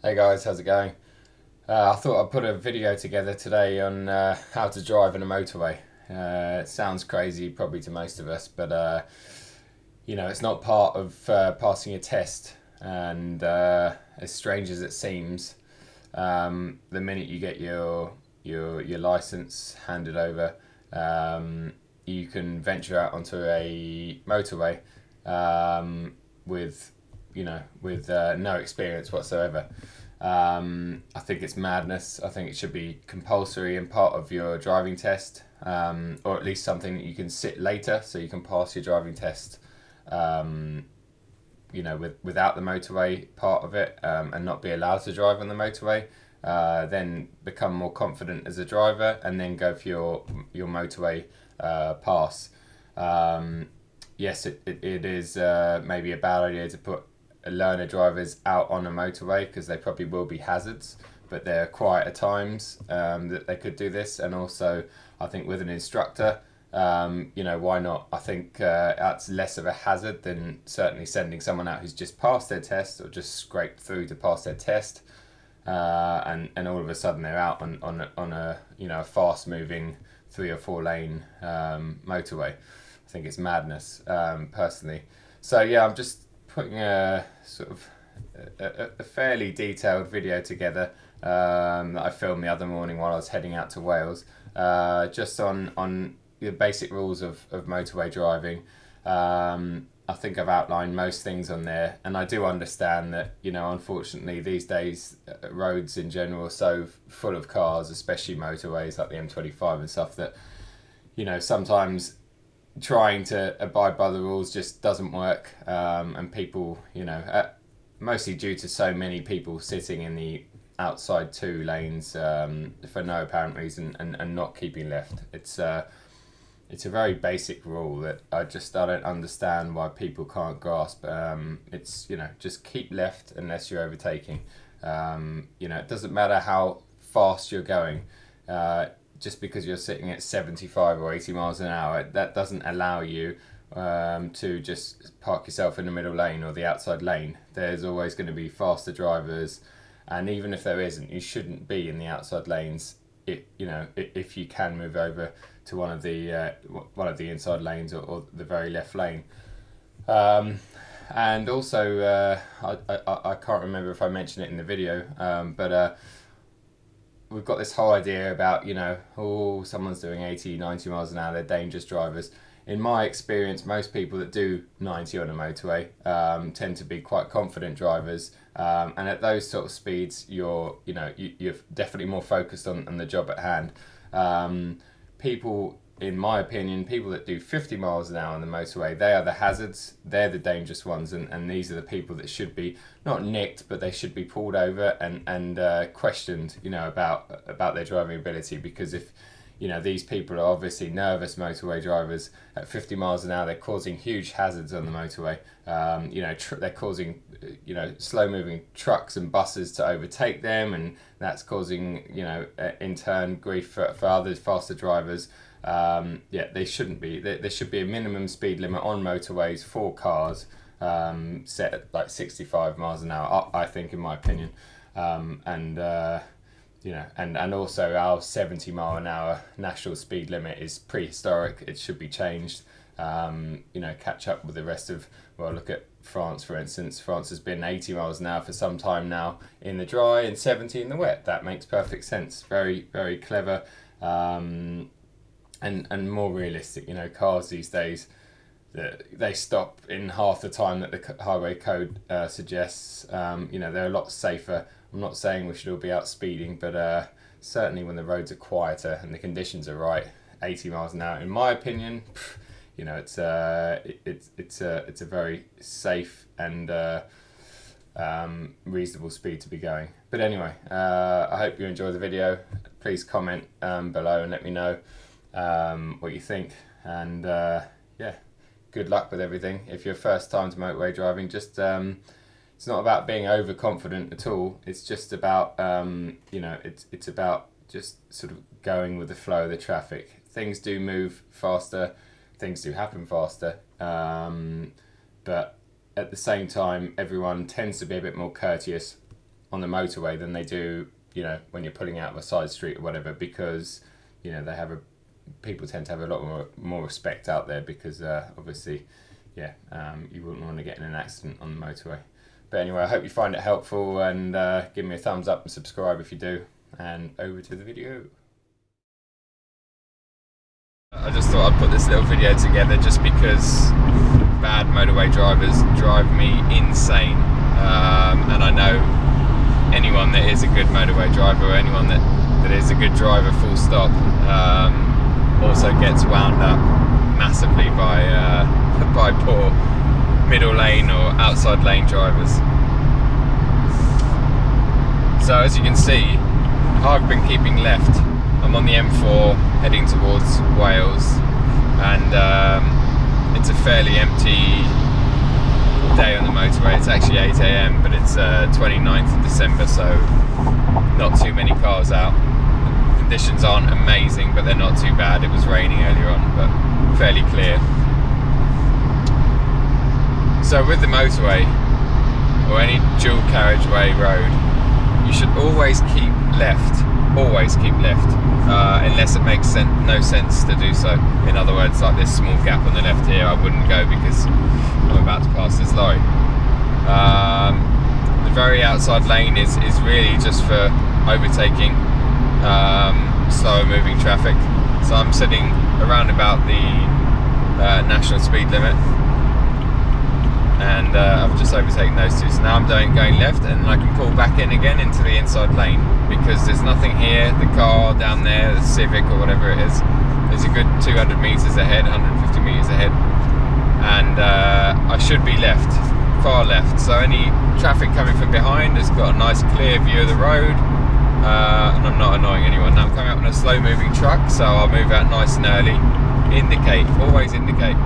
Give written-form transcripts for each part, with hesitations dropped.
Hey guys, how's it going? I thought I'd put a video together today on how to drive in a motorway. It sounds crazy probably to most of us, but it's not part of passing a test. And as strange as it seems, the minute you get your license handed over, you can venture out onto a motorway with no experience whatsoever. I think it's madness. I think it should be compulsory and part of your driving test, or at least something that you can sit later so you can pass your driving test. Um, without the motorway part of it, and not be allowed to drive on the motorway. Then become more confident as a driver, and then go for your motorway pass. Um, yes, it is maybe a bad idea to put learner drivers out on a motorway because they probably will be hazards, but there are quieter times that they could do this. And also, I think with an instructor, why not? I think that's less of a hazard than certainly sending someone out who's just passed their test or just scraped through to pass their test, and all of a sudden they're out on a a fast moving 3 or 4 lane motorway. I think it's madness, personally. So yeah, I'm just putting a sort of a fairly detailed video together that I filmed the other morning while I was heading out to Wales, just on the basic rules of motorway driving. I think I've outlined most things on there, and I do understand that unfortunately these days roads in general are so full of cars, especially motorways like the M25 and stuff, that sometimes trying to abide by the rules just doesn't work, and people, mostly due to so many people sitting in the outside 2 lanes for no apparent reason, and not keeping left. It's a very basic rule that I don't understand why people can't grasp. It's just keep left unless you're overtaking. It doesn't matter how fast you're going. Just because you're sitting at 75 or 80 miles an hour, that doesn't allow you to just park yourself in the middle lane or the outside lane. There's always going to be faster drivers, and even if there isn't, you shouldn't be in the outside lanes. If you can move over to one of the inside lanes, or the very left lane. And also, I can't remember if I mentioned it in the video, but we've got this whole idea about, someone's doing 80, 90 miles an hour, they're dangerous drivers. In my experience, most people that do 90 on a motorway tend to be quite confident drivers. And at those sort of speeds, you're definitely more focused on the job at hand. People, in my opinion, people that do 50 miles an hour on the motorway, they are the hazards, they're the dangerous ones, and these are the people that should be not nicked, but they should be pulled over and questioned, about their driving ability. Because if these people are obviously nervous motorway drivers at 50 miles an hour, they're causing huge hazards on the motorway. They're causing slow moving trucks and buses to overtake them, and that's causing in turn grief for others, faster drivers. They shouldn't be. There should be a minimum speed limit on motorways for cars, set at like 65 miles an hour, I think, in my opinion. And also our 70-mile-an-hour national speed limit is prehistoric. It should be changed. Catch up with the rest of, well, look at France, for instance. France has been 80 miles an hour for some time now in the dry and 70 in the wet. That makes perfect sense. Very, very clever, and more realistic. Cars these days, they stop in half the time that the highway code suggests. They're a lot safer. I'm not saying we should all be out speeding, but certainly when the roads are quieter and the conditions are right, 80 miles an hour, in my opinion, it's a very safe and reasonable speed to be going. But anyway, I hope you enjoy the video. Please comment below and let me know what you think. And good luck with everything. If you're first time to motorway driving, just it's not about being overconfident at all. It's just about it's about just sort of going with the flow of the traffic. Things do move faster, things do happen faster, but at the same time, everyone tends to be a bit more courteous on the motorway than they do, you know, when you're pulling out of a side street or whatever, because, you know, people tend to have a lot more respect out there, because obviously, yeah, you wouldn't want to get in an accident on the motorway. But anyway, I hope you find it helpful, and give me a thumbs up and subscribe if you do, and over to the video. I just thought I'd put this little video together just because bad motorway drivers drive me insane, and I know anyone that is a good motorway driver, or anyone that is a good driver full stop, also gets wound up massively by poor middle lane or outside lane drivers. So as you can see, I've been keeping left. I'm on the M4 heading towards Wales, and it's a fairly empty day on the motorway. It's actually 8 AM, but it's 29th of December, so not too many cars out. Conditions aren't amazing, but they're not too bad. It was raining earlier on, but fairly clear. So with the motorway, or any dual carriageway road, you should always keep left. Always keep left, unless it makes no sense to do so. In other words, like this small gap on the left here, I wouldn't go because I'm about to pass this lorry. The very outside lane is really just for overtaking slower moving traffic. So I'm sitting around about the national speed limit, and I've just overtaken those two. So now I'm going left, and I can pull back in again into the inside lane, because there's nothing here. The car down there, the Civic or whatever it is a good 200 meters ahead, 150 meters ahead, and I should be left, far left. So any traffic coming from behind has got a nice clear view of the road, and I'm not annoying anyone. Now I'm coming up on a slow moving truck, so I'll move out nice and early. Indicate, always indicate.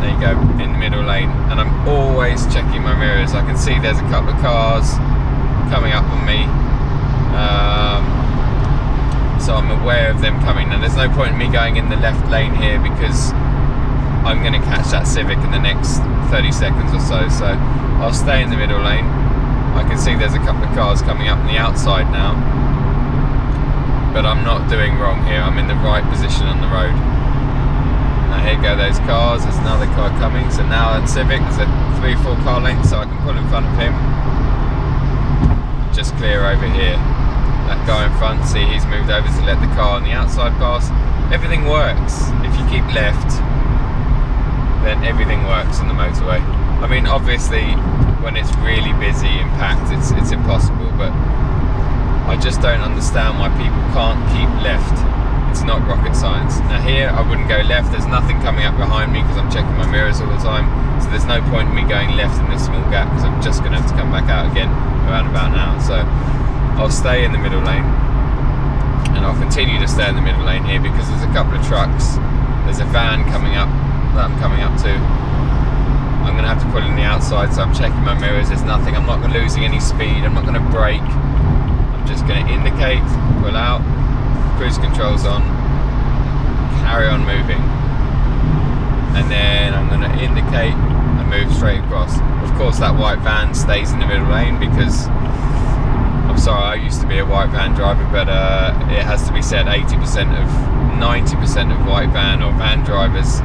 There you go, in the middle lane, and I'm always checking my mirrors. I can see there's a couple of cars coming up on me, so I'm aware of them coming. Now there's no point in me going in the left lane here, because I'm going to catch that Civic in the next 30 seconds or so, so I'll stay in the middle lane. I can see there's a couple of cars coming up on the outside now, but I'm not doing wrong here. I'm in the right position on the road. Now here go those cars, there's another car coming, so now at Civic there's a 3-4 car length, so I can pull in front of him. Just clear over here. That guy in front, see, he's moved over to let the car on the outside pass. Everything works. If you keep left, then everything works on the motorway. I mean, obviously, when it's really busy and packed, it's impossible, but I just don't understand why people can't keep left. It's not rocket science. Now here, I wouldn't go left. There's nothing coming up behind me because I'm checking my mirrors all the time. So there's no point in me going left in this small gap, because I'm just going to have to come back out again around about now. So I'll stay in the middle lane, and I'll continue to stay in the middle lane here, because there's a couple of trucks. There's a van coming up that I'm coming up to. I'm going to have to pull in the outside, so I'm checking my mirrors. There's nothing. I'm not losing any speed. I'm not going to brake. I'm just going to indicate, pull out, cruise control's on, carry on moving, and then I'm going to indicate and move straight across. Of course, that white van stays in the middle lane, because I'm sorry, I used to be a white van driver, but it has to be said, 90% of white van or van drivers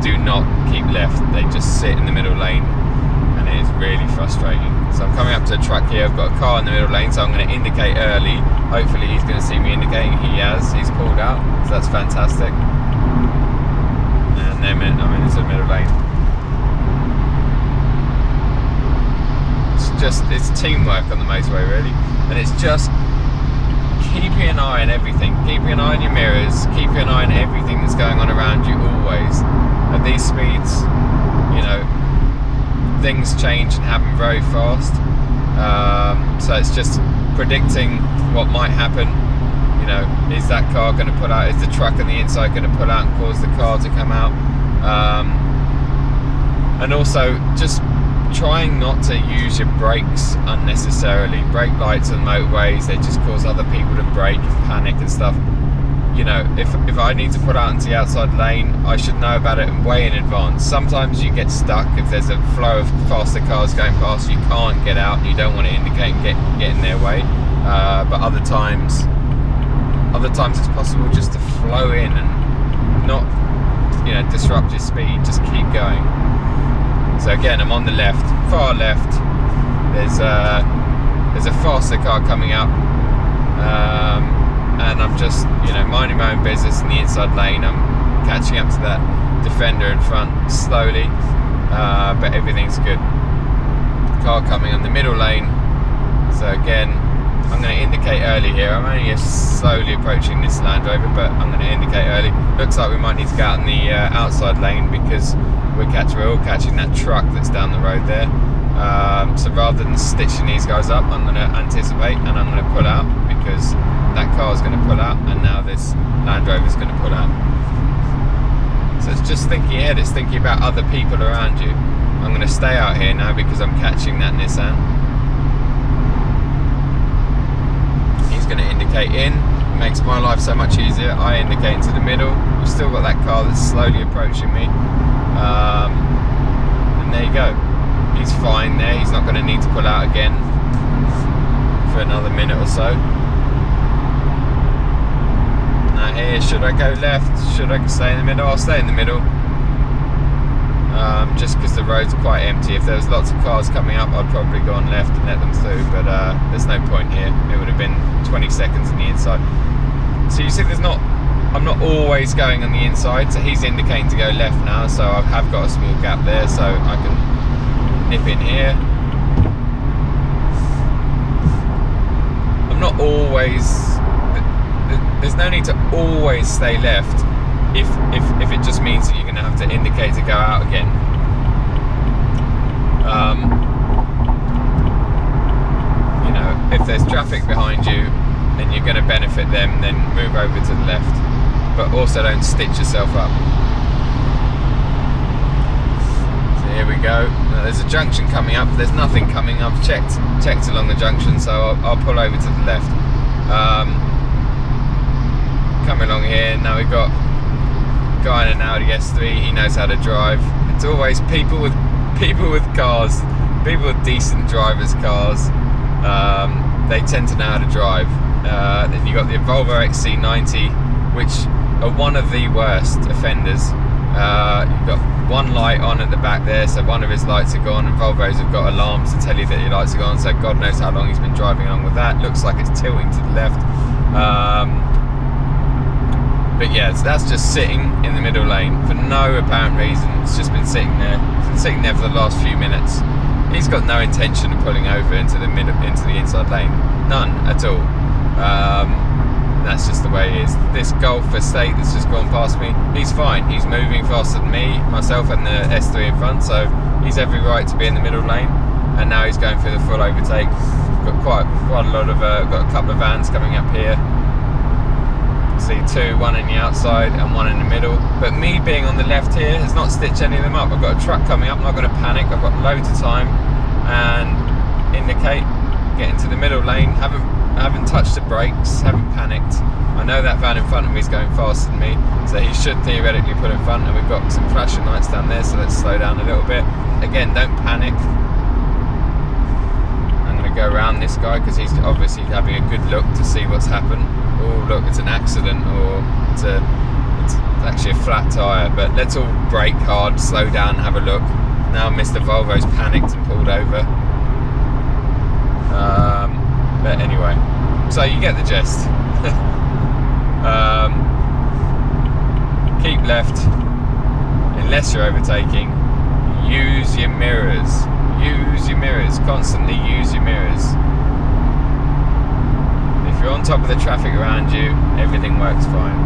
do not keep left. They just sit in the middle lane, and it is really frustrating. So I'm coming up to a truck here. I've got a car in the middle lane, so I'm going to indicate early. Hopefully he's going to see me indicating. He has. He's pulled out, so that's fantastic. And then I'm into the middle lane. It's teamwork on the motorway, really, and it's just keeping an eye on everything, keeping an eye on your mirrors, keeping an eye on everything that's going on around you always. At these speeds, you know, things change and happen very fast, so it's just predicting what might happen. You know, is that car going to pull out? Is the truck on the inside going to pull out and cause the car to come out? And also just trying not to use your brakes unnecessarily. Brake lights on motorways, they just cause other people to brake and panic and stuff. you know, if I need to pull out into the outside lane, I should know about it way in advance. Sometimes you get stuck if there's a flow of faster cars going past, you can't get out and you don't want to indicate and get in their way. But other times it's possible just to flow in and not, you know, disrupt your speed, just keep going. So again, I'm on the left, far left. There's a faster car coming up, and I'm just, you know, minding my own business in the inside lane. I'm catching up to that defender in front slowly, but everything's good. Car coming on the middle lane, so again, I'm going to indicate early here. I'm only slowly approaching this Land Rover, but I'm going to indicate early. Looks like we might need to go out in the outside lane because we're all catching that truck that's down the road there. So rather than stitching these guys up, I'm going to anticipate and I'm going to pull out, because that car is going to pull out and now this Land Rover is going to pull out. So it's just thinking ahead, it's thinking about other people around you. I'm going to stay out here now because I'm catching that Nissan. He's going to indicate in, it makes my life so much easier. I indicate into the middle. We've still got that car that's slowly approaching me, and there you go. He's fine there, he's not going to need to pull out again for another minute or so. Now here, should I go left? Should I stay in the middle? I'll stay in the middle, just because the road's quite empty. If there was lots of cars coming up, I'd probably go on left and let them through, but there's no point here. It would have been 20 seconds on the inside. So you see, I'm not always going on the inside, so he's indicating to go left now, so I have got a small gap there, so I can nip in here. I'm not always, there's no need to always stay left if it just means that you're going to have to indicate to go out again. You know, if there's traffic behind you and you're going to benefit them, then move over to the left, but also don't stitch yourself up. Here we go. Now, there's a junction coming up. There's nothing coming. I've checked along the junction, so I'll pull over to the left. Coming along here. Now we've got a guy in an Audi S3. He knows how to drive. It's always people with cars, people with decent drivers' cars. They tend to know how to drive. Then you've got the Volvo XC90, which are one of the worst offenders. You've got one light on at the back there, so one of his lights are gone, and Volvos have got alarms to tell you that your lights are gone, so God knows how long he's been driving along with that. Looks like it's tilting to the left. But yeah, so that's just sitting in the middle lane for no apparent reason. It's just been sitting there. It's been sitting there for the last few minutes. He's got no intention of pulling over into the inside lane. None at all. That's just the way it is. This Golf Estate that's just gone past me, he's fine. He's moving faster than me, myself and the S3 in front, so he's every right to be in the middle lane. And now he's going through the full overtake. Got quite a lot of, got a couple of vans coming up here. See two, one in the outside and one in the middle. But me being on the left here has not stitched any of them up. I've got a truck coming up, I'm not going to panic. I've got loads of time and indicate, get into the middle lane. Haven't touched the brakes, haven't panicked. I know that van in front of me is going faster than me, so he should theoretically put in front, and we've got some flashing lights down there, so let's slow down a little bit. Again, don't panic. I'm going to go around this guy because he's obviously having a good look to see what's happened. Oh look, it's an accident, or it's actually a flat tyre, but let's all brake hard, slow down, have a look. Now Mr. Volvo's panicked and pulled over. But anyway, so you get the gist. Keep left unless you're overtaking. Use your mirrors. Use your mirrors. Constantly use your mirrors. If you're on top of the traffic around you, everything works fine.